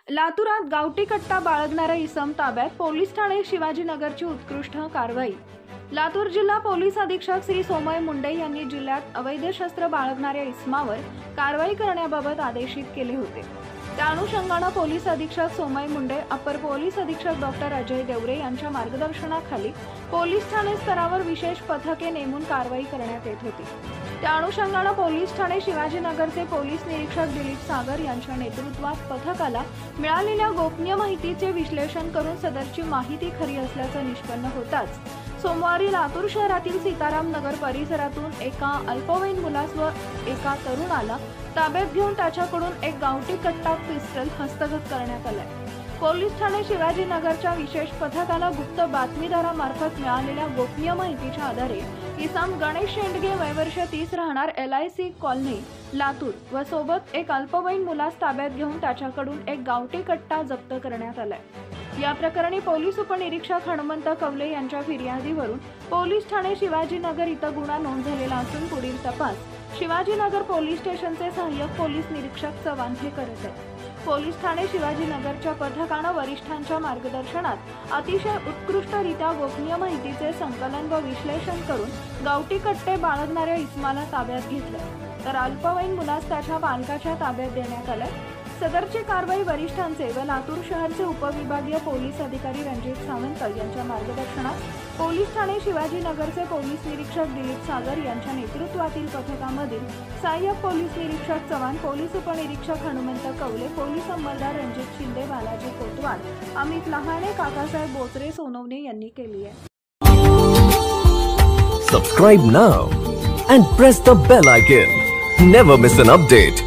लातूरात गावठी कट्टा बाळगणारा इसम ताब्यात, पोलीस ठाणे शिवाजीनगरची उत्कृष्ट कारवाई। लातूर जिल्हा पोलीस अधीक्षक श्री सोमय मुंडे यांनी जिल्ह्यात अवैध शस्त्र बाळगणाऱ्या इसमावर कारवाई करण्याबाबत आदेशित केले होते। त्या अनुषंगाने पोलीस अधीक्षक सोमय मुंडे, अपर पोलीस अधीक्षक डॉक्टर अजय देवरे यांच्या मार्गदर्शनाखाली पोलीस ठाणे स्तरावर विशेष पथके नेमून कारवाई करण्यात येत होती। त्या अनुषंगाने पोलीस ठाणे शिवाजीनगरचे पोलीस निरीक्षक दिलीप सागर यांच्या नेतृत्वात पथकाला मिळालेल्या गोपनीय माहितीचे विश्लेषण करून सदरची माहिती खरी असल्याचं निष्पन्न होताच सोमवारी लातूर शहरातील सीताराम नगर परिसरातून एका अल्पवयीन मुलास व एका तरुणाला ताब्यात घेऊन त्याच्याकडून एक गावठी कट्टा पिस्टल हस्तगत करण्यात आला। पोलीस ठाणे शिवाजीनगरच्या विशेष पथकाला गुप्त बातमीदारामार्फत मिळालेल्या गोपनीय माहितीच्या आधारे इसम गणेश शेंडगे वय वर्ष 30 राहणार LIC कॉलनी लातूर व सोबत एक अल्पवयीन मुलास ताब्यात घेऊन त्याच्याकडून एक गावठी कट्टा जप्त करण्यात आलाय। या प्रकरणी पोलीस उपनिरीक्षक हनुमंत कवले यांच्या फिर्यादीवरून पोलीस ठाणे शिवाजीनगर इथं गुन्हा नोंद झालेला असून पुढील तपास शिवाजीनगर पोलीस स्टेशनचे सहाय्यक पोलीस निरीक्षक चव्हाण हे करत आहेत। पोलीस ठाणे शिवाजीनगरच्या पथकाने वरिष्ठांच्या मार्गदर्शनात अतिशय उत्कृष्टरित्या गोपनीय माहितीचे संकलन व विश्लेषण करून गावठी कट्टे बाळगणाऱ्या इसमाला ताब्यात घेतले, तर अल्पवयीन मुलास त्याच्या पालकाच्या ताब्यात देण्यात आले। सदरची कारवाई वरिष्ठांचे व लातूर शहरचे उपविभागीय पोलीस अधिकारी रणजित सावंत यांच्या मार्गदर्शनात पोलीस ठाणे शिवाजीनगरचे पोलीस निरीक्षक दिलीप सागर यांच्या नेतृत्वातील पथकामधील सहाय्यक पोलीस निरीक्षक चव्हाण, पोलीस उपनिरीक्षक हनुमंत कवले, पोलीस अंमलदार रणजित शिंदे, बालाजी कोतवाल, अमित लहाने, काकासाहेब बोचरे सोनवणे यांनी केली आहे। Subscribe now and press the bell icon. Never miss an update.